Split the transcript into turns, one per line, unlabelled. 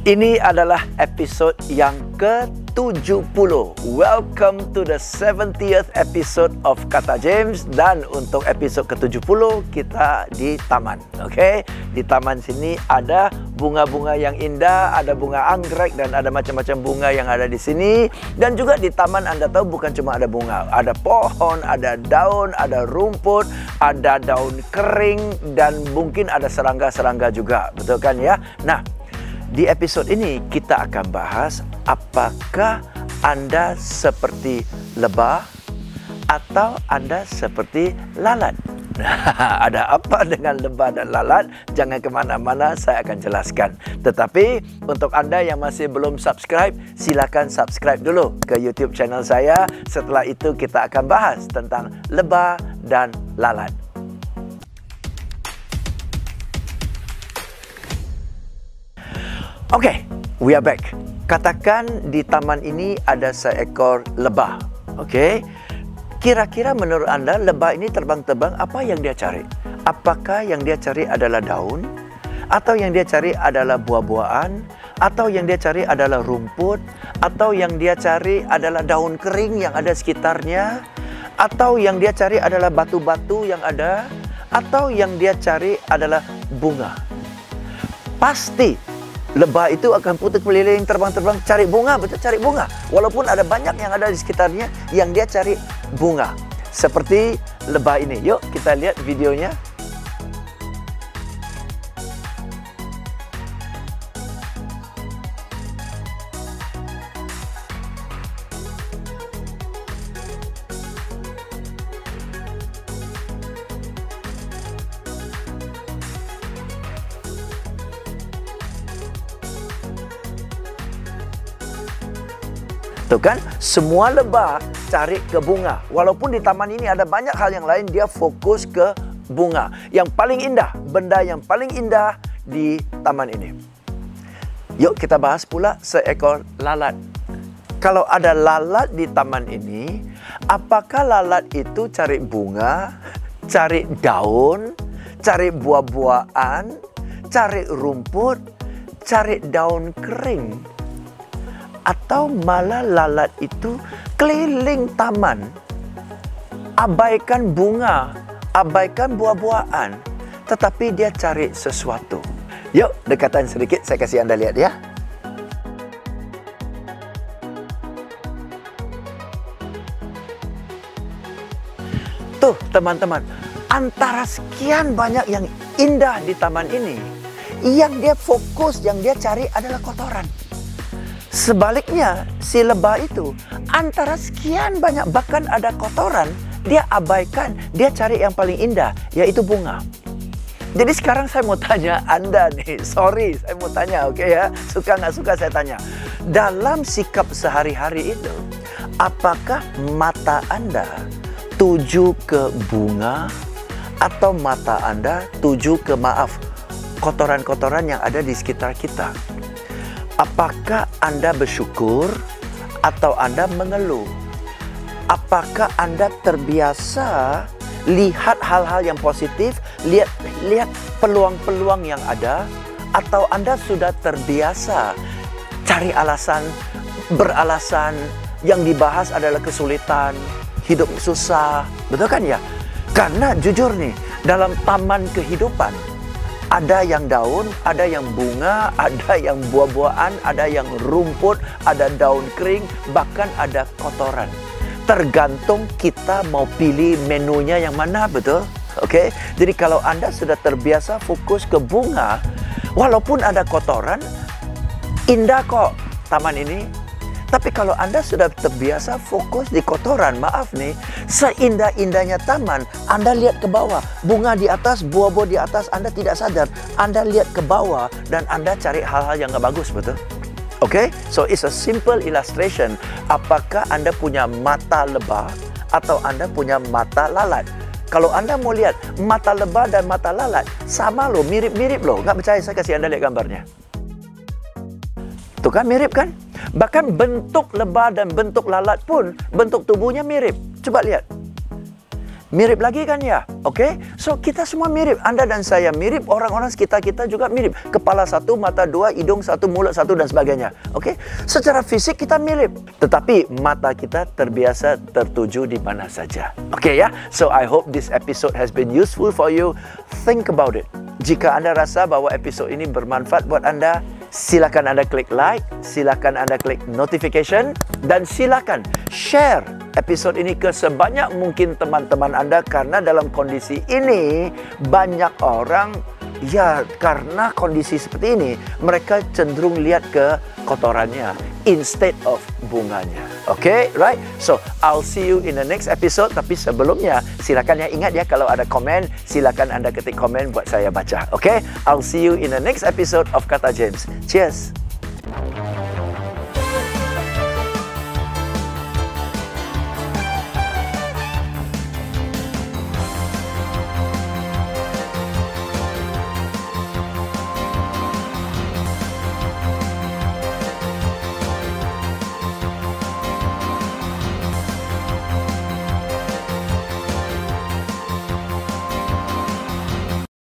Ini adalah episod yang ke-70. Welcome to the 70th episode of Kata James. Dan untuk episod ke-70 kita di taman. Okay? Di taman sini ada bunga-bunga yang indah, ada bunga anggrek dan ada macam-macam bunga yang ada di sini. Dan juga di taman Anda tahu bukan cuma ada bunga, ada pohon, ada daun, ada rumput, ada daun kering dan mungkin ada serangga-serangga juga. Betul kan ya? Nah, di episod ini kita akan bahas apakah Anda seperti lebah atau Anda seperti lalat. Ada apa dengan lebah dan lalat? Jangan kemana-mana, saya akan jelaskan. Tetapi untuk Anda yang masih belum subscribe, silakan subscribe dulu ke YouTube channel saya. Setelah itu kita akan bahas tentang lebah dan lalat. Oke, we are back. Katakan di taman ini ada seekor lebah. Oke, kira-kira menurut Anda lebah ini terbang-terbang apa yang dia cari? Apakah yang dia cari adalah daun? Atau yang dia cari adalah buah-buahan? Atau yang dia cari adalah rumput? Atau yang dia cari adalah daun kering yang ada sekitarnya? Atau yang dia cari adalah batu-batu yang ada? Atau yang dia cari adalah bunga? Pasti lebah itu akan putar keliling, terbang-terbang, cari bunga, betul cari bunga. Walaupun ada banyak yang ada di sekitarnya, yang dia cari bunga. Seperti lebah ini. Yuk kita lihat videonya. Tuh kan, semua lebah cari ke bunga. Walaupun di taman ini ada banyak hal yang lain, dia fokus ke bunga. Yang paling indah, benda yang paling indah di taman ini. Yuk kita bahas pula seekor lalat. Kalau ada lalat di taman ini, apakah lalat itu cari bunga, cari daun, cari buah-buahan, cari rumput, cari daun kering? Atau malah lalat itu keliling taman, abaikan bunga, abaikan buah-buahan, tetapi dia cari sesuatu. Yuk, dekatan sedikit saya kasih Anda lihat ya. Tuh teman-teman, antara sekian banyak yang indah di taman ini, yang dia fokus, yang dia cari adalah kotoran. Sebaliknya, si lebah itu antara sekian banyak bahkan ada kotoran, dia abaikan, dia cari yang paling indah, yaitu bunga. Jadi sekarang saya mau tanya Anda nih, sorry saya mau tanya, oke ya, suka nggak suka saya tanya. Dalam sikap sehari-hari itu, apakah mata Anda tuju ke bunga atau mata Anda tuju ke kotoran-kotoran yang ada di sekitar kita? Apakah Anda bersyukur atau Anda mengeluh? Apakah Anda terbiasa lihat hal-hal yang positif, lihat peluang-peluang yang ada? Atau Anda sudah terbiasa cari alasan, beralasan, yang dibahas adalah kesulitan, hidup susah, betul kan ya? Karena jujur nih, dalam taman kehidupan, ada yang daun, ada yang bunga, ada yang buah-buahan, ada yang rumput, ada daun kering, bahkan ada kotoran. Tergantung kita mau pilih menunya yang mana, betul? Oke? Jadi kalau Anda sudah terbiasa fokus ke bunga, walaupun ada kotoran, indah kok taman ini. Tapi kalau Anda sudah terbiasa fokus di kotoran, maaf nih, seindah-indahnya taman, Anda lihat ke bawah, bunga di atas, buah-buah di atas, Anda tidak sadar. Anda lihat ke bawah dan Anda cari hal-hal yang nggak bagus, betul? Oke? So, it's a simple illustration. Apakah Anda punya mata lebah atau Anda punya mata lalat? Kalau Anda mau lihat mata lebah dan mata lalat, sama loh, mirip-mirip loh. Nggak percaya, saya kasih Anda lihat gambarnya. Tuh kan, mirip kan? Bahkan bentuk lebah dan bentuk lalat pun, bentuk tubuhnya mirip. Coba lihat. Mirip lagi kan ya? Oke? So, kita semua mirip. Anda dan saya mirip, orang-orang sekitar kita juga mirip. Kepala satu, mata dua, hidung satu, mulut satu, dan sebagainya. Oke? Secara fisik kita mirip. Tetapi mata kita terbiasa tertuju di mana saja. Oke ya? So, I hope this episode has been useful for you. Think about it. Jika Anda rasa bahwa episode ini bermanfaat buat Anda, silakan Anda klik like, silakan Anda klik notification, dan silakan share episode ini ke sebanyak mungkin teman-teman Anda, karena dalam kondisi ini banyak orang, ya karena kondisi seperti ini, mereka cenderung lihat ke kotorannya instead of bunganya. Okay, right? So, I'll see you in the next episode. Tapi sebelumnya, silakan ya ingat ya, kalau ada komen, silakan Anda ketik komen buat saya baca. Okay? I'll see you in the next episode of Kata James. Cheers!